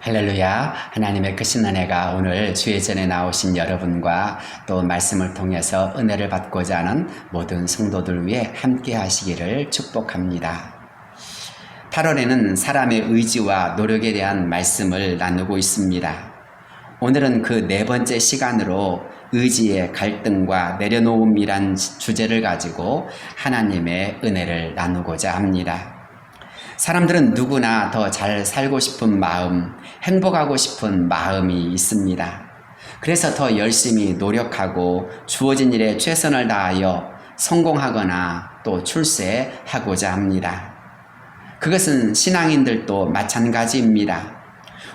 할렐루야. 하나님의 크신 은혜가 오늘 주의 전에 나오신 여러분과 또 말씀을 통해서 은혜를 받고자 하는 모든 성도들 위해 함께 하시기를 축복합니다. 8월에는 사람의 의지와 노력에 대한 말씀을 나누고 있습니다. 오늘은 그 네 번째 시간으로 의지의 갈등과 내려놓음이란 주제를 가지고 하나님의 은혜를 나누고자 합니다. 사람들은 누구나 더 잘 살고 싶은 마음, 행복하고 싶은 마음이 있습니다. 그래서 더 열심히 노력하고 주어진 일에 최선을 다하여 성공하거나 또 출세하고자 합니다. 그것은 신앙인들도 마찬가지입니다.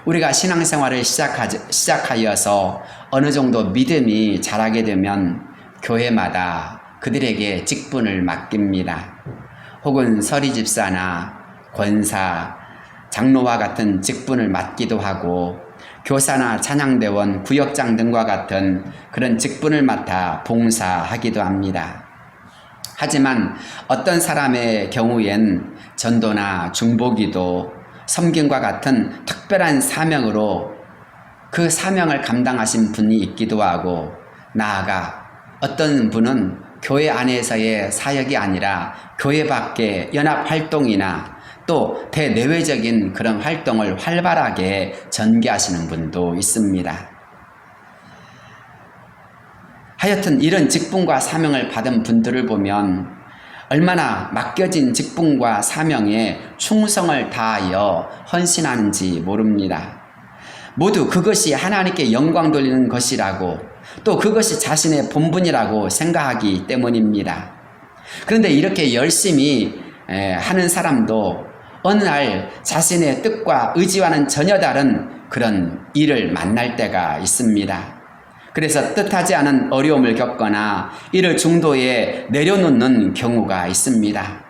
우리가 신앙생활을 시작하여서 어느 정도 믿음이 자라게 되면 교회마다 그들에게 직분을 맡깁니다. 혹은 서리집사나 권사, 장로와 같은 직분을 맡기도 하고 교사나 찬양대원, 구역장 등과 같은 그런 직분을 맡아 봉사하기도 합니다. 하지만 어떤 사람의 경우엔 전도나 중보기도, 섬김과 같은 특별한 사명으로 그 사명을 감당하신 분이 있기도 하고, 나아가 어떤 분은 교회 안에서의 사역이 아니라 교회 밖의 연합활동이나 또 대내외적인 그런 활동을 활발하게 전개하시는 분도 있습니다. 하여튼 이런 직분과 사명을 받은 분들을 보면 얼마나 맡겨진 직분과 사명에 충성을 다하여 헌신하는지 모릅니다. 모두 그것이 하나님께 영광 돌리는 것이라고, 또 그것이 자신의 본분이라고 생각하기 때문입니다. 그런데 이렇게 열심히 하는 사람도 어느 날 자신의 뜻과 의지와는 전혀 다른 그런 일을 만날 때가 있습니다. 그래서 뜻하지 않은 어려움을 겪거나 이를 중도에 내려놓는 경우가 있습니다.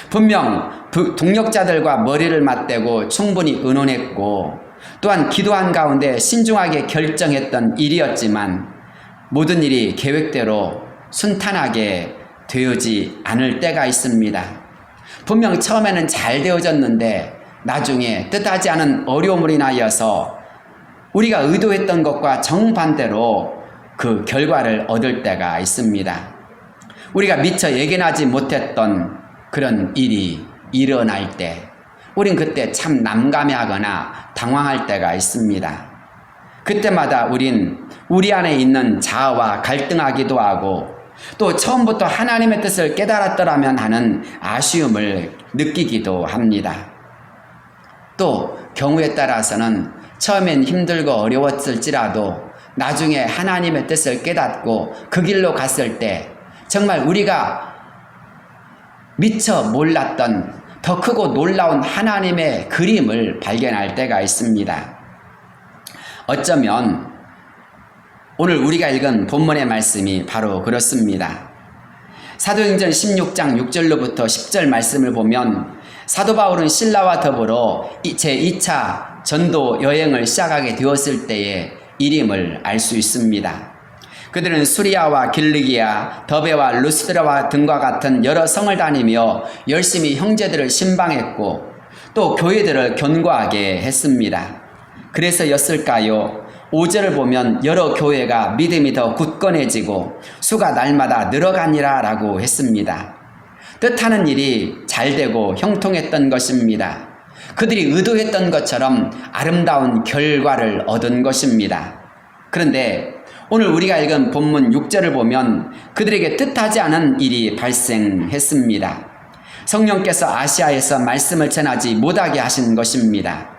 분명 동력자들과 머리를 맞대고 충분히 의논했고 또한 기도한 가운데 신중하게 결정했던 일이었지만 모든 일이 계획대로 순탄하게 되어지 않을 때가 있습니다. 분명 처음에는 잘 되어졌는데 나중에 뜻하지 않은 어려움으로 인하여서 우리가 의도했던 것과 정반대로 그 결과를 얻을 때가 있습니다. 우리가 미처 예견하지 못했던 그런 일이 일어날 때 우린 그때 참 난감해하거나 당황할 때가 있습니다. 그때마다 우린 우리 안에 있는 자아와 갈등하기도 하고 또 처음부터 하나님의 뜻을 깨달았더라면 하는 아쉬움을 느끼기도 합니다. 또 경우에 따라서는 처음엔 힘들고 어려웠을지라도 나중에 하나님의 뜻을 깨닫고 그 길로 갔을 때 정말 우리가 미처 몰랐던 더 크고 놀라운 하나님의 그림을 발견할 때가 있습니다. 어쩌면 오늘 우리가 읽은 본문의 말씀이 바로 그렇습니다. 사도행전 16장 6절로부터 10절 말씀을 보면 사도 바울은 신라와 더불어 제2차 전도 여행을 시작하게 되었을 때의 일임을 알 수 있습니다. 그들은 수리아와 길리기아, 더베와 루스드라와 등과 같은 여러 성을 다니며 열심히 형제들을 신방했고 또 교회들을 견고하게 했습니다. 그래서였을까요? 5절을 보면 여러 교회가 믿음이 더 굳건해지고 수가 날마다 늘어가니라 라고 했습니다. 뜻하는 일이 잘되고 형통했던 것입니다. 그들이 의도했던 것처럼 아름다운 결과를 얻은 것입니다. 그런데 오늘 우리가 읽은 본문 6절을 보면 그들에게 뜻하지 않은 일이 발생했습니다. 성령께서 아시아에서 말씀을 전하지 못하게 하신 것입니다.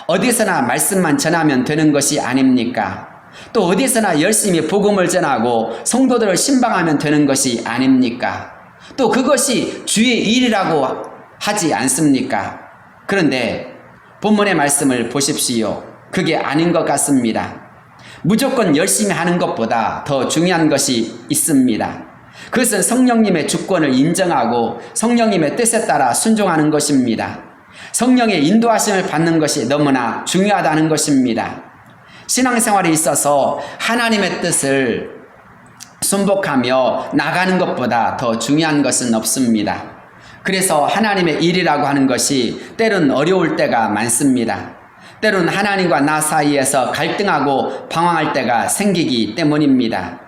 어디서나 말씀만 전하면 되는 것이 아닙니까? 또 어디서나 열심히 복음을 전하고 성도들을 신방하면 되는 것이 아닙니까? 또 그것이 주의 일이라고 하지 않습니까? 그런데 본문의 말씀을 보십시오. 그게 아닌 것 같습니다. 무조건 열심히 하는 것보다 더 중요한 것이 있습니다. 그것은 성령님의 주권을 인정하고 성령님의 뜻에 따라 순종하는 것입니다. 성령의 인도하심을 받는 것이 너무나 중요하다는 것입니다. 신앙생활에 있어서 하나님의 뜻을 순복하며 나가는 것보다 더 중요한 것은 없습니다. 그래서 하나님의 일이라고 하는 것이 때론 어려울 때가 많습니다. 때론 하나님과 나 사이에서 갈등하고 방황할 때가 생기기 때문입니다.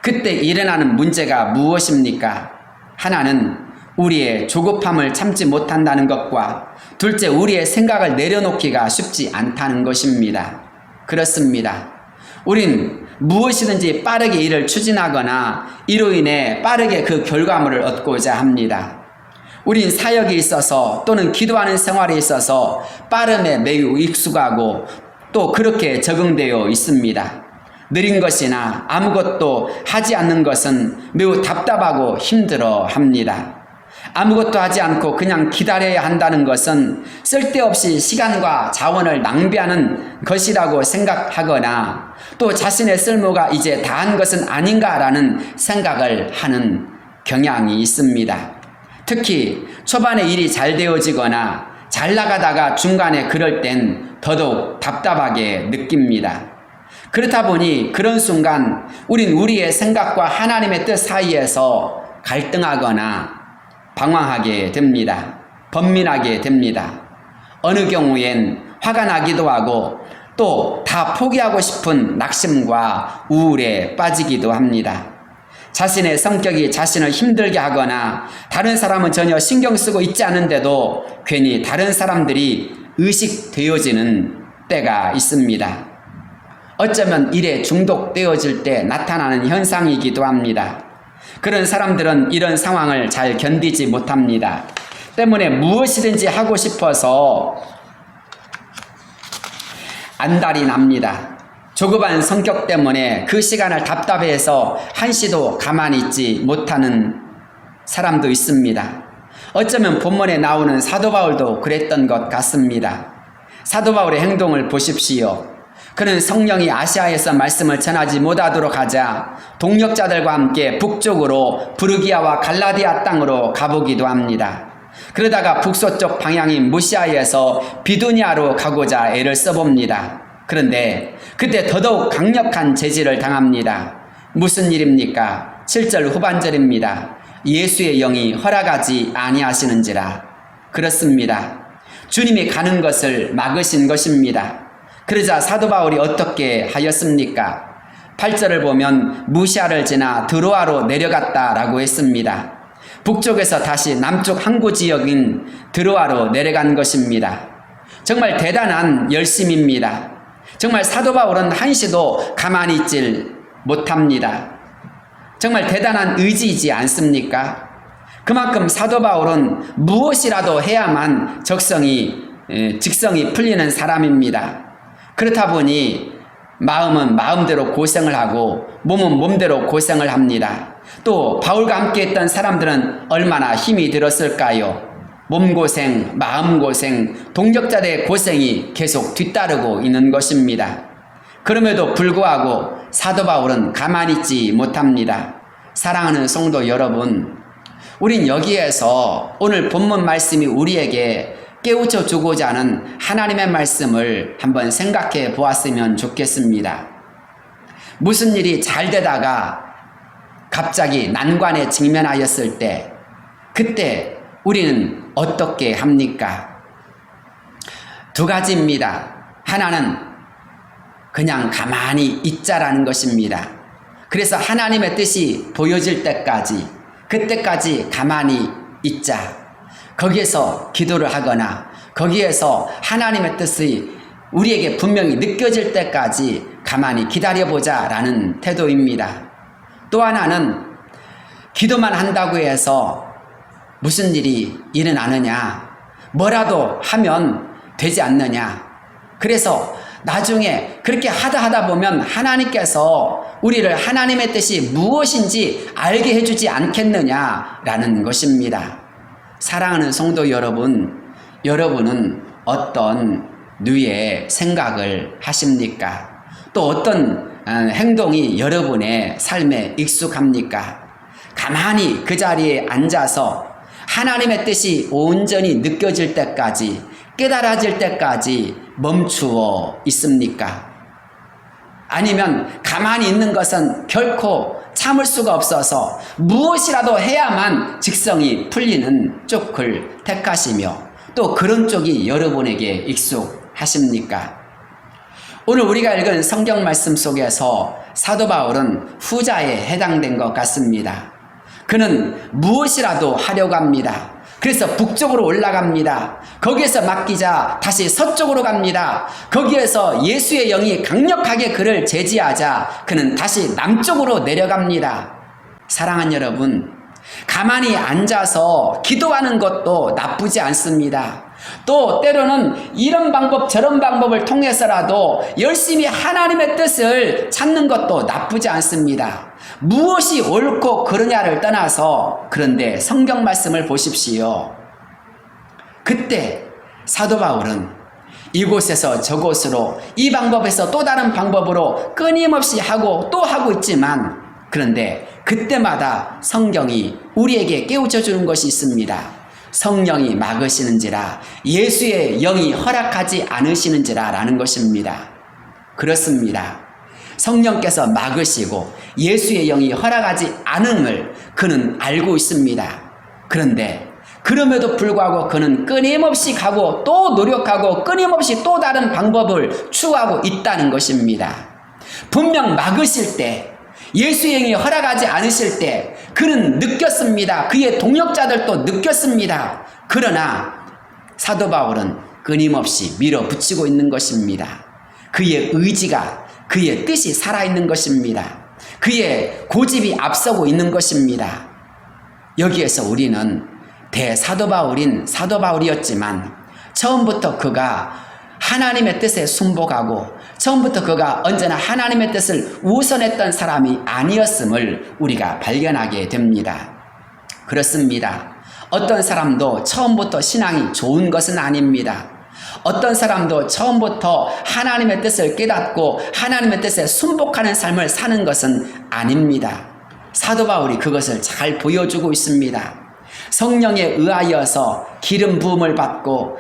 그때 일어나는 문제가 무엇입니까? 하나는 우리의 조급함을 참지 못한다는 것과 둘째, 우리의 생각을 내려놓기가 쉽지 않다는 것입니다. 그렇습니다. 우린 무엇이든지 빠르게 일을 추진하거나 이로 인해 빠르게 그 결과물을 얻고자 합니다. 우린 사역에 있어서 또는 기도하는 생활에 있어서 빠름에 매우 익숙하고 또 그렇게 적응되어 있습니다. 느린 것이나 아무것도 하지 않는 것은 매우 답답하고 힘들어 합니다. 아무것도 하지 않고 그냥 기다려야 한다는 것은 쓸데없이 시간과 자원을 낭비하는 것이라고 생각하거나 또 자신의 쓸모가 이제 다한 것은 아닌가라는 생각을 하는 경향이 있습니다. 특히 초반에 일이 잘 되어지거나 잘 나가다가 중간에 그럴 땐 더더욱 답답하게 느낍니다. 그렇다 보니 그런 순간 우린 우리의 생각과 하나님의 뜻 사이에서 갈등하거나 방황하게 됩니다. 번민하게 됩니다. 어느 경우엔 화가 나기도 하고 또 다 포기하고 싶은 낙심과 우울에 빠지기도 합니다. 자신의 성격이 자신을 힘들게 하거나 다른 사람은 전혀 신경 쓰고 있지 않은데도 괜히 다른 사람들이 의식되어지는 때가 있습니다. 어쩌면 일에 중독되어질 때 나타나는 현상이기도 합니다. 그런 사람들은 이런 상황을 잘 견디지 못합니다. 때문에 무엇이든지 하고 싶어서 안달이 납니다. 조급한 성격 때문에 그 시간을 답답해서 한시도 가만히 있지 못하는 사람도 있습니다. 어쩌면 본문에 나오는 사도 바울도 그랬던 것 같습니다. 사도 바울의 행동을 보십시오. 그는 성령이 아시아에서 말씀을 전하지 못하도록 하자 동역자들과 함께 북쪽으로 부르기아와 갈라디아 땅으로 가보기도 합니다. 그러다가 북서쪽 방향인 무시아에서 비두니아로 가고자 애를 써봅니다. 그런데 그때 더더욱 강력한 제지를 당합니다. 무슨 일입니까? 7절 후반절입니다. 예수의 영이 허락하지 아니하시는지라. 그렇습니다. 주님이 가는 것을 막으신 것입니다. 그러자 사도 바울이 어떻게 하였습니까? 8절을 보면 무시아를 지나 드로아로 내려갔다라고 했습니다. 북쪽에서 다시 남쪽 항구 지역인 드로아로 내려간 것입니다. 정말 대단한 열심입니다. 정말 사도 바울은 한시도 가만히 있질 못합니다. 정말 대단한 의지이지 않습니까? 그만큼 사도 바울은 무엇이라도 해야만 직성이 풀리는 사람입니다. 그렇다 보니 마음은 마음대로 고생을 하고 몸은 몸대로 고생을 합니다. 또 바울과 함께 했던 사람들은 얼마나 힘이 들었을까요? 몸고생, 마음고생, 동역자들의 고생이 계속 뒤따르고 있는 것입니다. 그럼에도 불구하고 사도 바울은 가만히 있지 못합니다. 사랑하는 성도 여러분, 우린 여기에서 오늘 본문 말씀이 우리에게 깨우쳐 주고자 하는 하나님의 말씀을 한번 생각해 보았으면 좋겠습니다. 무슨 일이 잘 되다가 갑자기 난관에 직면하였을 때 그때 우리는 어떻게 합니까? 두 가지입니다. 하나는 그냥 가만히 있자라는 것입니다. 그래서 하나님의 뜻이 보여질 때까지 그때까지 가만히 있자. 거기에서 기도를 하거나 거기에서 하나님의 뜻이 우리에게 분명히 느껴질 때까지 가만히 기다려보자 라는 태도입니다. 또 하나는 기도만 한다고 해서 무슨 일이 일어나느냐, 뭐라도 하면 되지 않느냐. 그래서 나중에 그렇게 하다 보면 하나님께서 우리를 하나님의 뜻이 무엇인지 알게 해주지 않겠느냐라는 것입니다. 사랑하는 성도 여러분, 여러분은 어떤 류의 생각을 하십니까? 또 어떤 행동이 여러분의 삶에 익숙합니까? 가만히 그 자리에 앉아서 하나님의 뜻이 온전히 느껴질 때까지, 깨달아질 때까지 멈추어 있습니까? 아니면 가만히 있는 것은 결코 참을 수가 없어서 무엇이라도 해야만 직성이 풀리는 쪽을 택하시며 또 그런 쪽이 여러분에게 익숙하십니까? 오늘 우리가 읽은 성경 말씀 속에서 사도 바울은 후자에 해당된 것 같습니다. 그는 무엇이라도 하려고 합니다. 그래서 북쪽으로 올라갑니다. 거기에서 맡기자 다시 서쪽으로 갑니다. 거기에서 예수의 영이 강력하게 그를 제지하자 그는 다시 남쪽으로 내려갑니다. 사랑하는 여러분, 가만히 앉아서 기도하는 것도 나쁘지 않습니다. 또 때로는 이런 방법 저런 방법을 통해서라도 열심히 하나님의 뜻을 찾는 것도 나쁘지 않습니다. 무엇이 옳고 그르냐를 떠나서 그런데 성경 말씀을 보십시오. 그때 사도 바울은 이곳에서 저곳으로 이 방법에서 또 다른 방법으로 끊임없이 하고 또 하고 있지만 그런데 그때마다 성경이 우리에게 깨우쳐 주는 것이 있습니다. 성령이 막으시는지라 예수의 영이 허락하지 않으시는지라 라는 것입니다. 그렇습니다. 성령께서 막으시고 예수의 영이 허락하지 않음을 그는 알고 있습니다. 그런데 그럼에도 불구하고 그는 끊임없이 가고 또 노력하고 끊임없이 또 다른 방법을 추구하고 있다는 것입니다. 분명 막으실 때 예수의 영이 허락하지 않으실 때 그는 느꼈습니다. 그의 동역자들도 느꼈습니다. 그러나 사도 바울은 끊임없이 밀어붙이고 있는 것입니다. 그의 의지가 그의 뜻이 살아있는 것입니다. 그의 고집이 앞서고 있는 것입니다. 여기에서 우리는 대사도 바울인 사도 바울이었지만 처음부터 그가 하나님의 뜻에 순복하고 처음부터 그가 언제나 하나님의 뜻을 우선했던 사람이 아니었음을 우리가 발견하게 됩니다. 그렇습니다. 어떤 사람도 처음부터 신앙이 좋은 것은 아닙니다. 어떤 사람도 처음부터 하나님의 뜻을 깨닫고 하나님의 뜻에 순복하는 삶을 사는 것은 아닙니다. 사도 바울이 그것을 잘 보여주고 있습니다. 성령에 의하여서 기름 부음을 받고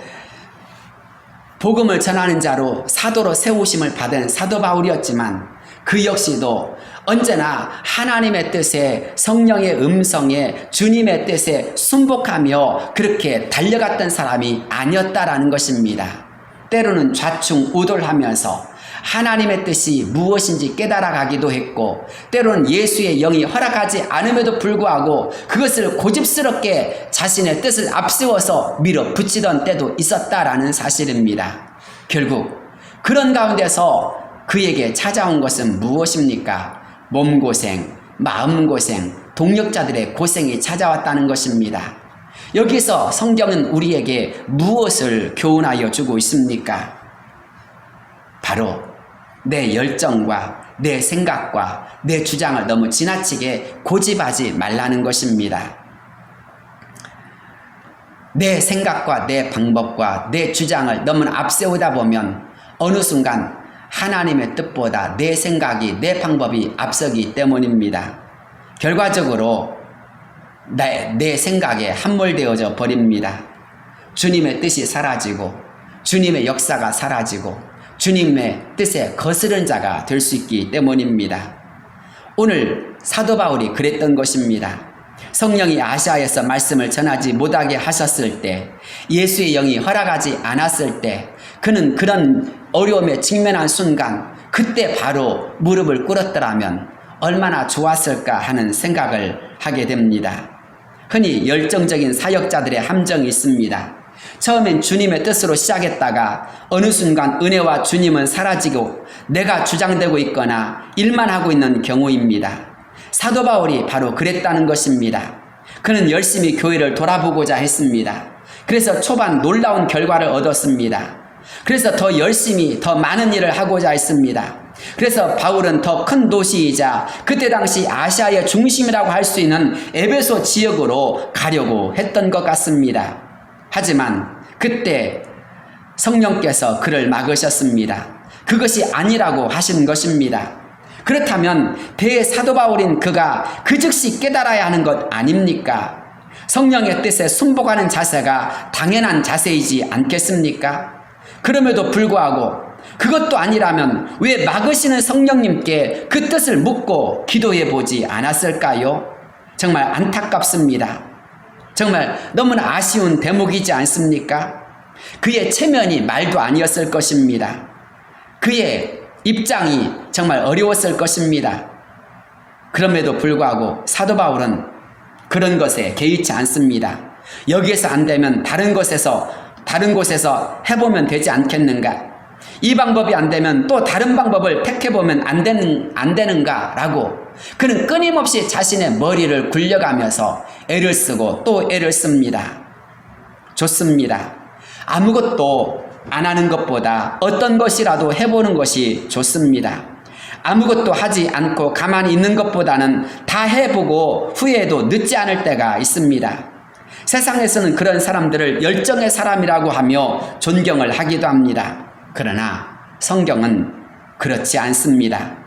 복음을 전하는 자로 사도로 세우심을 받은 사도 바울이었지만 그 역시도 언제나 하나님의 뜻에 성령의 음성에 주님의 뜻에 순복하며 그렇게 달려갔던 사람이 아니었다라는 것입니다. 때로는 좌충우돌하면서 하나님의 뜻이 무엇인지 깨달아가기도 했고 때로는 예수의 영이 허락하지 않음에도 불구하고 그것을 고집스럽게 자신의 뜻을 앞세워서 밀어붙이던 때도 있었다라는 사실입니다. 결국 그런 가운데서 그에게 찾아온 것은 무엇입니까? 몸고생, 마음고생, 동역자들의 고생이 찾아왔다는 것입니다. 여기서 성경은 우리에게 무엇을 교훈하여 주고 있습니까? 바로 내 열정과 내 생각과 내 주장을 너무 지나치게 고집하지 말라는 것입니다. 내 생각과 내 방법과 내 주장을 너무 앞세우다 보면 어느 순간 하나님의 뜻보다 내 생각이 내 방법이 앞서기 때문입니다. 결과적으로 내 생각에 함몰되어져 버립니다. 주님의 뜻이 사라지고 주님의 역사가 사라지고 주님의 뜻에 거스른 자가 될 수 있기 때문입니다. 오늘 사도 바울이 그랬던 것입니다. 성령이 아시아에서 말씀을 전하지 못하게 하셨을 때 예수의 영이 허락하지 않았을 때 그는 그런 어려움에 직면한 순간 그때 바로 무릎을 꿇었더라면 얼마나 좋았을까 하는 생각을 하게 됩니다. 흔히 열정적인 사역자들의 함정이 있습니다. 처음엔 주님의 뜻으로 시작했다가 어느 순간 은혜와 주님은 사라지고 내가 주장되고 있거나 일만 하고 있는 경우입니다. 사도 바울이 바로 그랬다는 것입니다. 그는 열심히 교회를 돌아보고자 했습니다. 그래서 초반 놀라운 결과를 얻었습니다. 그래서 더 열심히 더 많은 일을 하고자 했습니다. 그래서 바울은 더 큰 도시이자 그때 당시 아시아의 중심이라고 할 수 있는 에베소 지역으로 가려고 했던 것 같습니다. 하지만 그때 성령께서 그를 막으셨습니다. 그것이 아니라고 하신 것입니다. 그렇다면 대사도 바울인 그가 그 즉시 깨달아야 하는 것 아닙니까? 성령의 뜻에 순복하는 자세가 당연한 자세이지 않겠습니까? 그럼에도 불구하고 그것도 아니라면 왜 막으시는 성령님께 그 뜻을 묻고 기도해 보지 않았을까요? 정말 안타깝습니다. 정말 너무나 아쉬운 대목이지 않습니까? 그의 체면이 말도 아니었을 것입니다. 그의 입장이 정말 어려웠을 것입니다. 그럼에도 불구하고 사도 바울은 그런 것에 개의치 않습니다. 여기에서 안 되면 다른 곳에서 해보면 되지 않겠는가? 이 방법이 안 되면 또 다른 방법을 택해보면 안 되는가라고 그는 끊임없이 자신의 머리를 굴려가면서 애를 쓰고 또 애를 씁니다. 좋습니다. 아무것도 안 하는 것보다 어떤 것이라도 해보는 것이 좋습니다. 아무것도 하지 않고 가만히 있는 것보다는 다 해보고 후회해도 늦지 않을 때가 있습니다. 세상에서는 그런 사람들을 열정의 사람이라고 하며 존경을 하기도 합니다. 그러나 성경은 그렇지 않습니다.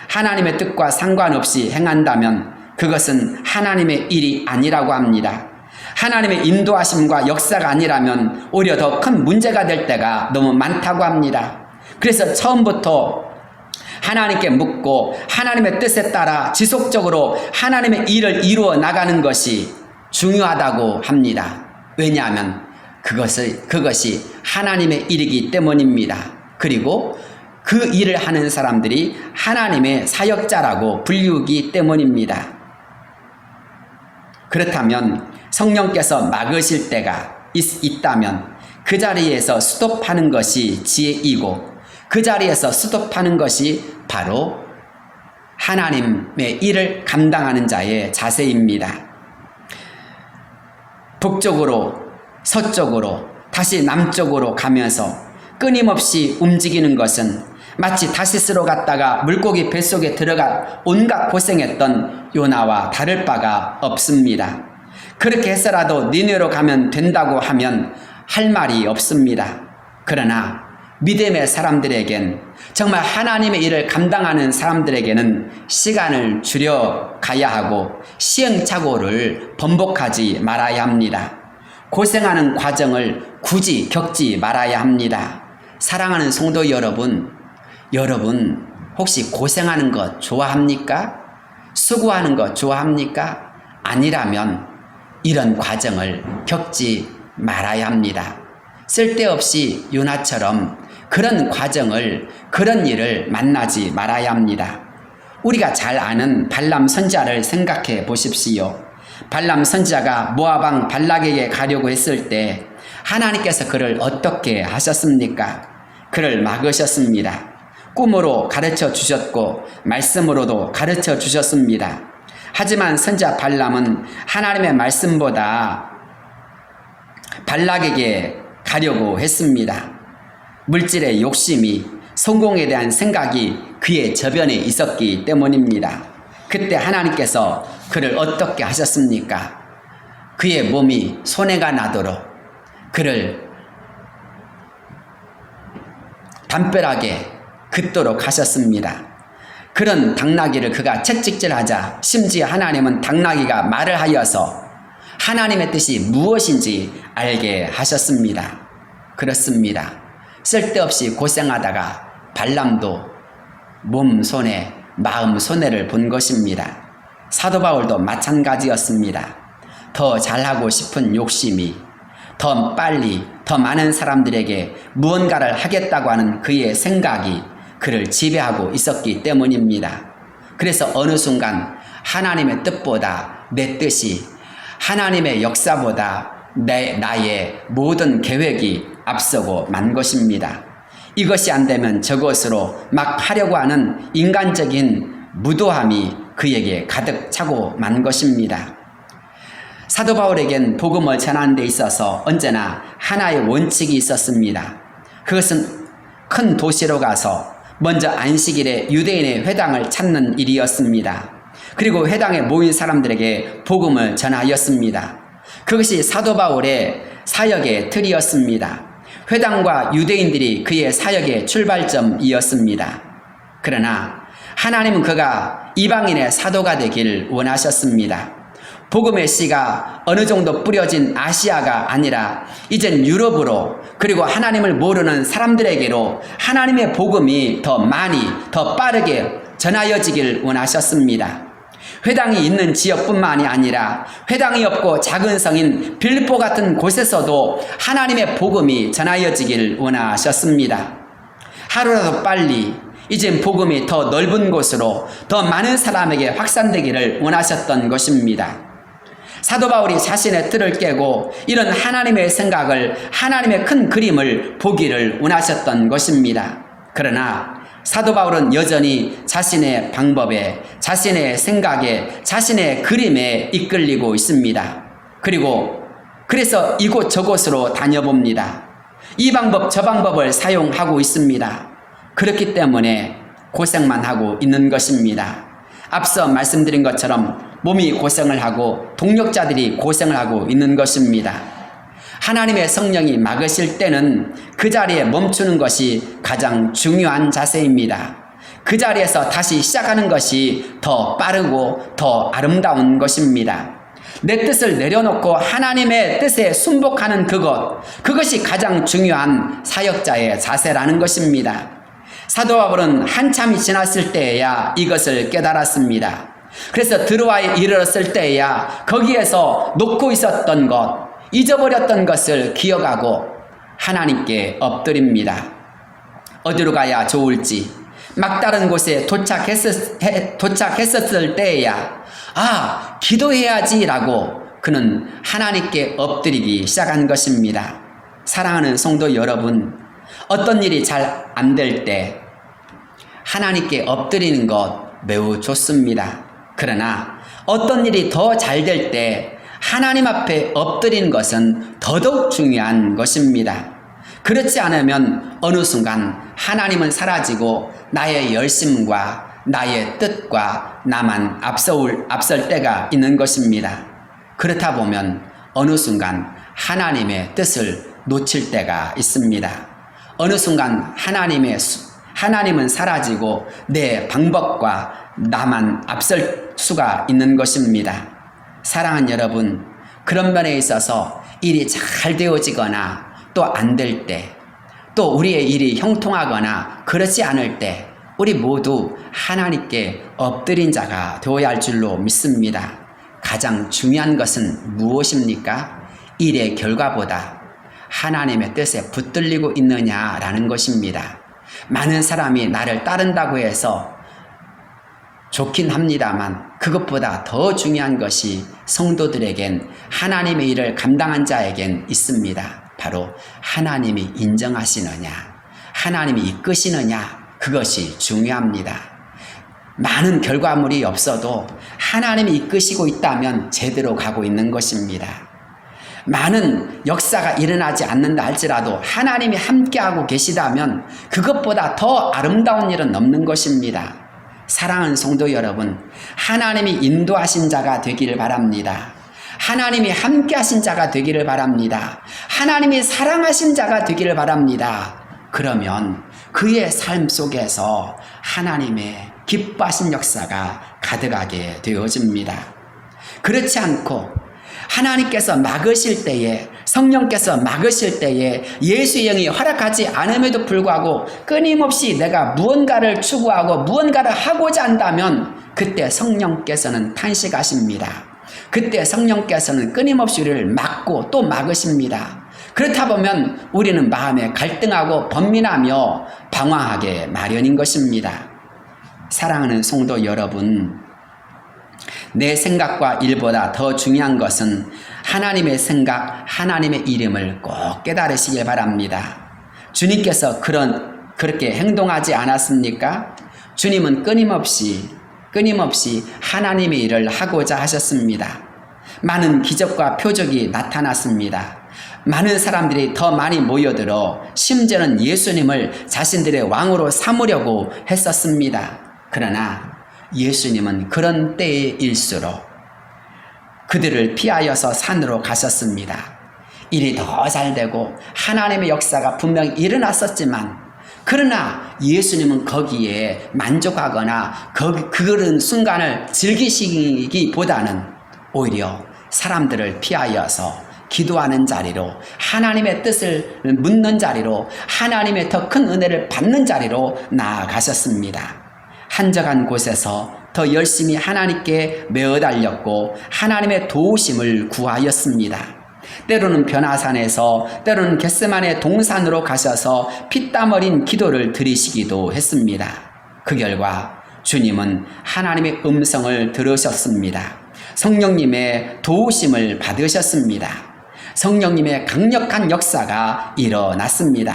하나님의 뜻과 상관없이 행한다면 그것은 하나님의 일이 아니라고 합니다. 하나님의 인도하심과 역사가 아니라면 오히려 더 큰 문제가 될 때가 너무 많다고 합니다. 그래서 처음부터 하나님께 묻고 하나님의 뜻에 따라 지속적으로 하나님의 일을 이루어 나가는 것이 중요하다고 합니다. 왜냐하면 그것이 하나님의 일이기 때문입니다. 그리고 그 일을 하는 사람들이 하나님의 사역자라고 불리우기 때문입니다. 그렇다면 성령께서 막으실 때가 있다면 그 자리에서 스톱하는 것이 지혜이고 그 자리에서 스톱하는 것이 바로 하나님의 일을 감당하는 자의 자세입니다. 북쪽으로 서쪽으로 다시 남쪽으로 가면서 끊임없이 움직이는 것은 마치 다시스로 갔다가 물고기 뱃속에 들어가 온갖 고생했던 요나와 다를 바가 없습니다. 그렇게 해서라도 니느웨로 가면 된다고 하면 할 말이 없습니다. 그러나 믿음의 사람들에겐 정말 하나님의 일을 감당하는 사람들에게는 시간을 줄여 가야 하고 시행착오를 번복하지 말아야 합니다. 고생하는 과정을 굳이 겪지 말아야 합니다. 사랑하는 성도 여러분 혹시 고생하는 것 좋아합니까? 수고하는 것 좋아합니까? 아니라면 이런 과정을 겪지 말아야 합니다. 쓸데없이 요나처럼 그런 과정을 그런 일을 만나지 말아야 합니다. 우리가 잘 아는 발람 선지자를 생각해 보십시오. 발람 선지자가 모압 왕 발락에게 가려고 했을 때 하나님께서 그를 어떻게 하셨습니까? 그를 막으셨습니다. 꿈으로 가르쳐 주셨고 말씀으로도 가르쳐 주셨습니다. 하지만 선지자 발람은 하나님의 말씀보다 발락에게 가려고 했습니다. 물질의 욕심이 성공에 대한 생각이 그의 저변에 있었기 때문입니다. 그때 하나님께서 그를 어떻게 하셨습니까? 그의 몸이 손해가 나도록 그를 담벼락에 긋도록 하셨습니다. 그런 당나귀를 그가 채찍질하자 심지어 하나님은 당나귀가 말을 하여서 하나님의 뜻이 무엇인지 알게 하셨습니다. 그렇습니다. 쓸데없이 고생하다가 발람도 몸 손해, 마음 손해를 본 것입니다. 사도 바울도 마찬가지였습니다. 더 잘하고 싶은 욕심이 더 빨리 더 많은 사람들에게 무언가를 하겠다고 하는 그의 생각이 그를 지배하고 있었기 때문입니다. 그래서 어느 순간 하나님의 뜻보다 내 뜻이 하나님의 역사보다 나의 모든 계획이 앞서고 만 것입니다. 이것이 안 되면 저것으로 막 하려고 하는 인간적인 무도함이 그에게 가득 차고 만 것입니다. 사도 바울에겐 복음을 전하는 데 있어서 언제나 하나의 원칙이 있었습니다. 그것은 큰 도시로 가서 먼저 안식일에 유대인의 회당을 찾는 일이었습니다. 그리고 회당에 모인 사람들에게 복음을 전하였습니다. 그것이 사도 바울의 사역의 틀이었습니다. 회당과 유대인들이 그의 사역의 출발점이었습니다. 그러나 하나님은 그가 이방인의 사도가 되길 원하셨습니다. 복음의 씨가 어느 정도 뿌려진 아시아가 아니라 이젠 유럽으로 그리고 하나님을 모르는 사람들에게로 하나님의 복음이 더 많이 더 빠르게 전하여지길 원하셨습니다. 회당이 있는 지역뿐만이 아니라 회당이 없고 작은 성인 빌립보 같은 곳에서도 하나님의 복음이 전하여지길 원하셨습니다. 하루라도 빨리 이젠 복음이 더 넓은 곳으로 더 많은 사람에게 확산되기를 원하셨던 것입니다. 사도 바울이 자신의 틀을 깨고 이런 하나님의 생각을, 하나님의 큰 그림을 보기를 원하셨던 것입니다. 그러나 사도 바울은 여전히 자신의 방법에, 자신의 생각에, 자신의 그림에 이끌리고 있습니다. 그래서 이곳 저곳으로 다녀봅니다. 이 방법 저 방법을 사용하고 있습니다. 그렇기 때문에 고생만 하고 있는 것입니다. 앞서 말씀드린 것처럼 몸이 고생을 하고 동력자들이 고생을 하고 있는 것입니다. 하나님의 성령이 막으실 때는 그 자리에 멈추는 것이 가장 중요한 자세입니다. 그 자리에서 다시 시작하는 것이 더 빠르고 더 아름다운 것입니다. 내 뜻을 내려놓고 하나님의 뜻에 순복하는 그것이 가장 중요한 사역자의 자세라는 것입니다. 사도 바울은 한참이 지났을 때에야 이것을 깨달았습니다. 그래서 드로아에 이르렀을 때에야 거기에서 놓고 있었던 것, 잊어버렸던 것을 기억하고 하나님께 엎드립니다. 어디로 가야 좋을지 막다른 곳에 도착했었을 때에야 기도해야지라고 그는 하나님께 엎드리기 시작한 것입니다. 사랑하는 성도 여러분, 어떤 일이 잘 안 될 때 하나님께 엎드리는 것 매우 좋습니다. 그러나 어떤 일이 더 잘 될 때 하나님 앞에 엎드리는 것은 더더욱 중요한 것입니다. 그렇지 않으면 어느 순간 하나님은 사라지고 나의 열심과 나의 뜻과 나만 앞설 때가 있는 것입니다. 그렇다 보면 어느 순간 하나님의 뜻을 놓칠 때가 있습니다. 어느 순간 하나님은 사라지고 내 방법과 나만 앞설 수가 있는 것입니다. 사랑하는 여러분, 그런 면에 있어서 일이 잘 되어지거나 또 안 될 때, 또 우리의 일이 형통하거나 그렇지 않을 때 우리 모두 하나님께 엎드린 자가 되어야 할 줄로 믿습니다. 가장 중요한 것은 무엇입니까? 일의 결과보다 하나님의 뜻에 붙들리고 있느냐라는 것입니다. 많은 사람이 나를 따른다고 해서 좋긴 합니다만 그것보다 더 중요한 것이 성도들에겐 하나님의 일을 감당한 자에겐 있습니다. 바로 하나님이 인정하시느냐, 하나님이 이끄시느냐, 그것이 중요합니다. 많은 결과물이 없어도 하나님이 이끄시고 있다면 제대로 가고 있는 것입니다. 많은 역사가 일어나지 않는다 할지라도 하나님이 함께하고 계시다면 그것보다 더 아름다운 일은 없는 것입니다. 사랑하는 성도 여러분, 하나님이 인도하신 자가 되기를 바랍니다. 하나님이 함께하신 자가 되기를 바랍니다. 하나님이 사랑하신 자가 되기를 바랍니다. 그러면 그의 삶 속에서 하나님의 기뻐하신 역사가 가득하게 되어집니다. 그렇지 않고 하나님께서 막으실 때에, 성령께서 막으실 때에 예수의 영이 허락하지 않음에도 불구하고 끊임없이 내가 무언가를 추구하고 무언가를 하고자 한다면 그때 성령께서는 탄식하십니다. 그때 성령께서는 끊임없이 우리를 막고 또 막으십니다. 그렇다 보면 우리는 마음에 갈등하고 번민하며 방황하게 마련인 것입니다. 사랑하는 성도 여러분, 내 생각과 일보다 더 중요한 것은 하나님의 생각, 하나님의 이름을 꼭 깨달으시길 바랍니다. 주님께서 그렇게 행동하지 않았습니까? 주님은 끊임없이 하나님의 일을 하고자 하셨습니다. 많은 기적과 표적이 나타났습니다. 많은 사람들이 더 많이 모여들어 심지어는 예수님을 자신들의 왕으로 삼으려고 했었습니다. 그러나 예수님은 그런 때일수록 그들을 피하여서 산으로 가셨습니다. 일이 더 잘되고 하나님의 역사가 분명히 일어났었지만 그러나 예수님은 거기에 만족하거나 그런 순간을 즐기시기보다는 오히려 사람들을 피하여서 기도하는 자리로, 하나님의 뜻을 묻는 자리로, 하나님의 더 큰 은혜를 받는 자리로 나아가셨습니다. 한적한 곳에서 더 열심히 하나님께 매어 달렸고 하나님의 도우심을 구하였습니다. 때로는 변화산에서 때로는 겟세마네 동산으로 가셔서 피땀 어린 기도를 드리시기도 했습니다. 그 결과 주님은 하나님의 음성을 들으셨습니다. 성령님의 도우심을 받으셨습니다. 성령님의 강력한 역사가 일어났습니다.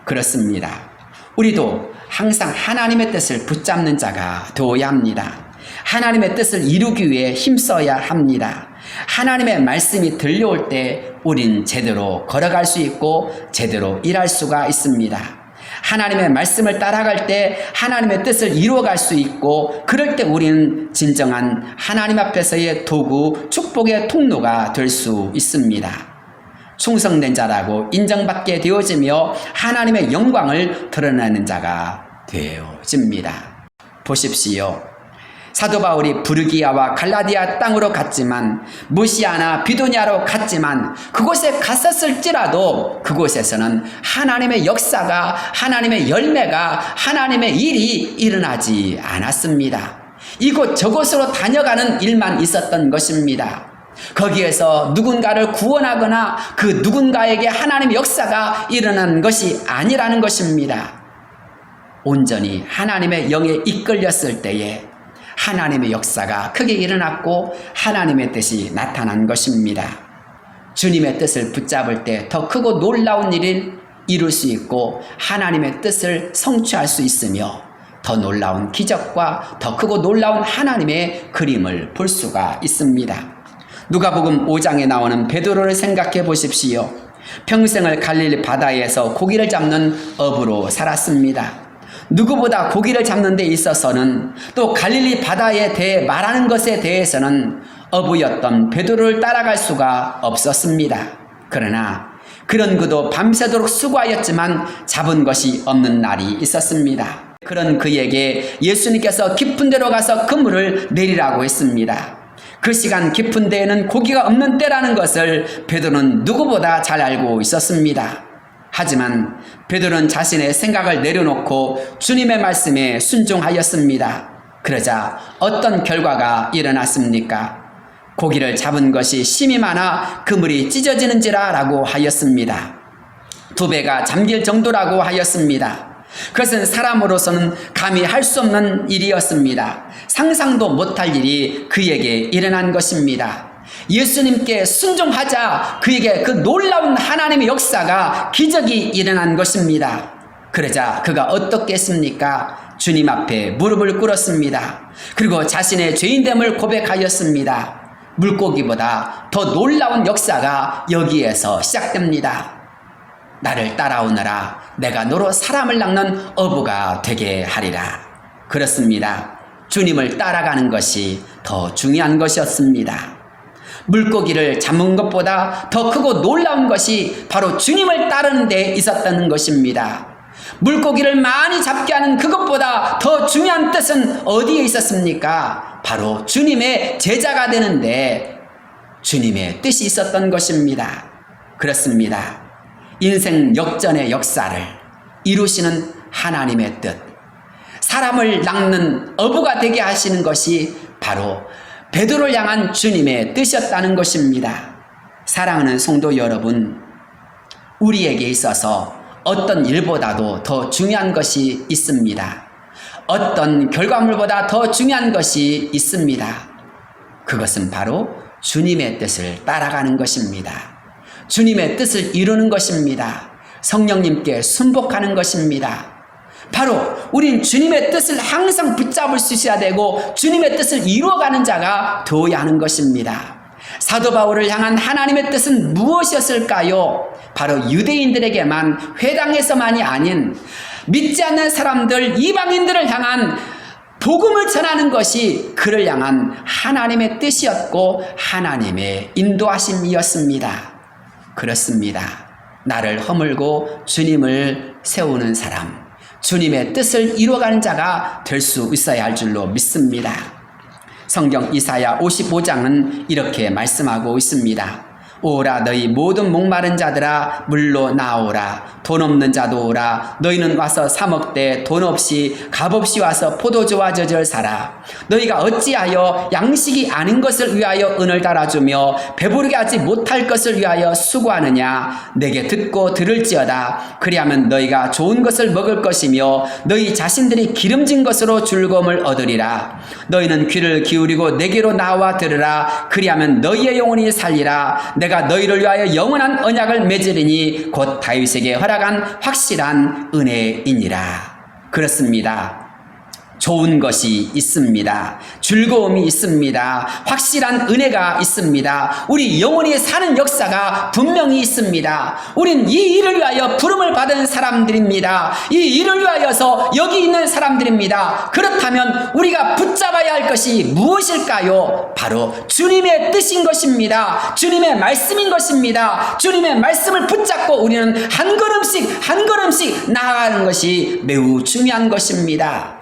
그렇습니다. 우리도 항상 하나님의 뜻을 붙잡는 자가 되어야 합니다. 하나님의 뜻을 이루기 위해 힘써야 합니다. 하나님의 말씀이 들려올 때 우린 제대로 걸어갈 수 있고 제대로 일할 수가 있습니다. 하나님의 말씀을 따라갈 때 하나님의 뜻을 이루어갈 수 있고 그럴 때 우리는 진정한 하나님 앞에서의 도구, 축복의 통로가 될 수 있습니다. 충성된 자라고 인정받게 되어지며 하나님의 영광을 드러내는 자가 되어집니다. 보십시오. 사도 바울이 부르기아와 갈라디아 땅으로 갔지만 무시아나 비두냐로 갔지만 그곳에 갔었을지라도 그곳에서는 하나님의 역사가 하나님의 열매가 하나님의 일이 일어나지 않았습니다. 이곳 저곳으로 다녀가는 일만 있었던 것입니다. 거기에서 누군가를 구원하거나 그 누군가에게 하나님의 역사가 일어난 것이 아니라는 것입니다. 온전히 하나님의 영에 이끌렸을 때에 하나님의 역사가 크게 일어났고 하나님의 뜻이 나타난 것입니다. 주님의 뜻을 붙잡을 때 더 크고 놀라운 일을 이룰 수 있고 하나님의 뜻을 성취할 수 있으며 더 놀라운 기적과 더 크고 놀라운 하나님의 그림을 볼 수가 있습니다. 누가복음 5장에 나오는 베드로를 생각해 보십시오. 평생을 갈릴리 바다에서 고기를 잡는 어부로 살았습니다. 누구보다 고기를 잡는 데 있어서는 또 갈릴리 바다에 대해 말하는 것에 대해서는 어부였던 베드로를 따라갈 수가 없었습니다. 그러나 그런 그도 밤새도록 수고하였지만 잡은 것이 없는 날이 있었습니다. 그런 그에게 예수님께서 깊은 데로 가서 그물을 내리라고 했습니다. 그 시간 깊은 데에는 고기가 없는 때라는 것을 베드로는 누구보다 잘 알고 있었습니다. 하지만 베드로는 자신의 생각을 내려놓고 주님의 말씀에 순종하였습니다. 그러자 어떤 결과가 일어났습니까? 고기를 잡은 것이 심이 많아 그물이 찢어지는지라 라고 하였습니다. 2배가 잠길 정도라고 하였습니다. 그것은 사람으로서는 감히 할 수 없는 일이었습니다. 상상도 못할 일이 그에게 일어난 것입니다. 예수님께 순종하자 그에게 그 놀라운 하나님의 역사가 기적이 일어난 것입니다. 그러자 그가 어떻게 했습니까? 주님 앞에 무릎을 꿇었습니다. 그리고 자신의 죄인됨을 고백하였습니다. 물고기보다 더 놀라운 역사가 여기에서 시작됩니다. 나를 따라오너라 내가 너로 사람을 낚는 어부가 되게 하리라. 그렇습니다. 주님을 따라가는 것이 더 중요한 것이었습니다. 물고기를 잡는 것보다 더 크고 놀라운 것이 바로 주님을 따르는 데 있었다는 것입니다. 물고기를 많이 잡게 하는 그것보다 더 중요한 뜻은 어디에 있었습니까? 바로 주님의 제자가 되는데 주님의 뜻이 있었던 것입니다. 그렇습니다. 인생 역전의 역사를 이루시는 하나님의 뜻, 사람을 낚는 어부가 되게 하시는 것이 바로 베드로를 향한 주님의 뜻이었다는 것입니다. 사랑하는 성도 여러분, 우리에게 있어서 어떤 일보다도 더 중요한 것이 있습니다. 어떤 결과물보다 더 중요한 것이 있습니다. 그것은 바로 주님의 뜻을 따라가는 것입니다. 주님의 뜻을 이루는 것입니다. 성령님께 순복하는 것입니다. 바로 우린 주님의 뜻을 항상 붙잡을 수 있어야 되고 주님의 뜻을 이루어가는 자가 되어야 하는 것입니다. 사도 바울을 향한 하나님의 뜻은 무엇이었을까요? 바로 유대인들에게만 회당에서만이 아닌 믿지 않는 사람들 이방인들을 향한 복음을 전하는 것이 그를 향한 하나님의 뜻이었고 하나님의 인도하심이었습니다. 그렇습니다. 나를 허물고 주님을 세우는 사람, 주님의 뜻을 이루어가는 자가 될 수 있어야 할 줄로 믿습니다. 성경 이사야 55장은 이렇게 말씀하고 있습니다. 오라 너희 모든 목마른 자들아 물로 나오라 돈 없는 자도 오라. 너희는 와서 사 먹되 돈 없이 값없이 와서 포도주와 젖을 사라. 너희가 어찌하여 양식이 아닌 것을 위하여 은을 달아주며 배부르게 하지 못할 것을 위하여 수고하느냐. 내게 듣고 들을지어다. 그리하면 너희가 좋은 것을 먹을 것이며 너희 자신들이 기름진 것으로 즐거움을 얻으리라. 너희는 귀를 기울이고 내게로 나와 들으라. 그리하면 너희의 영혼이 살리라. 내가 너희를 위하여 영원한 언약을 맺으리니 곧 다윗에게 허락한 확실한 은혜이니라. 그렇습니다. 좋은 것이 있습니다. 즐거움이 있습니다. 확실한 은혜가 있습니다. 우리 영원히 사는 역사가 분명히 있습니다. 우린 이 일을 위하여 부름을 받은 사람들입니다. 이 일을 위하여서 여기 있는 사람들입니다. 그렇다면 우리가 붙잡아야 할 것이 무엇일까요? 바로 주님의 뜻인 것입니다. 주님의 말씀인 것입니다. 주님의 말씀을 붙잡고 우리는 한 걸음씩 한 걸음씩 나아가는 것이 매우 중요한 것입니다.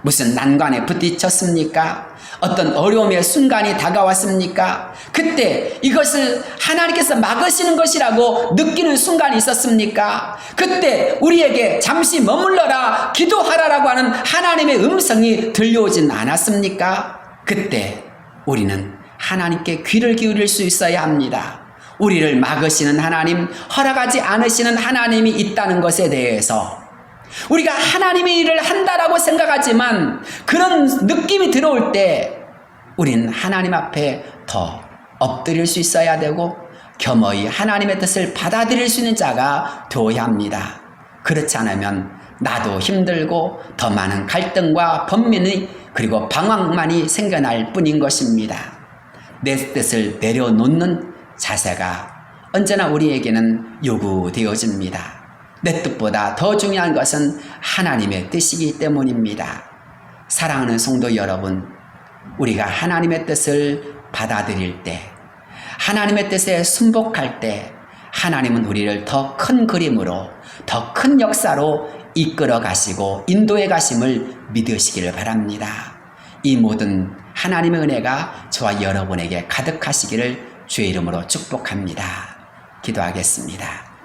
무슨 난관에 부딪혔습니까? 어떤 어려움의 순간이 다가왔습니까? 그때 이것을 하나님께서 막으시는 것이라고 느끼는 순간이 있었습니까? 그때 우리에게 잠시 머물러라, 기도하라라고 하는 하나님의 음성이 들려오진 않았습니까? 그때 우리는 하나님께 귀를 기울일 수 있어야 합니다. 우리를 막으시는 하나님, 허락하지 않으시는 하나님이 있다는 것에 대해서 우리가 하나님의 일을 한다라고 생각하지만 그런 느낌이 들어올 때 우리는 하나님 앞에 더 엎드릴 수 있어야 되고 겸허히 하나님의 뜻을 받아들일 수 있는 자가 되어야 합니다. 그렇지 않으면 나도 힘들고 더 많은 갈등과 번민이 그리고 방황만이 생겨날 뿐인 것입니다. 내 뜻을 내려놓는 자세가 언제나 우리에게는 요구되어집니다. 내 뜻보다 더 중요한 것은 하나님의 뜻이기 때문입니다. 사랑하는 성도 여러분, 우리가 하나님의 뜻을 받아들일 때, 하나님의 뜻에 순복할 때 하나님은 우리를 더 큰 그림으로, 더 큰 역사로 이끌어 가시고 인도해 가심을 믿으시기를 바랍니다. 이 모든 하나님의 은혜가 저와 여러분에게 가득하시기를 주의 이름으로 축복합니다. 기도하겠습니다.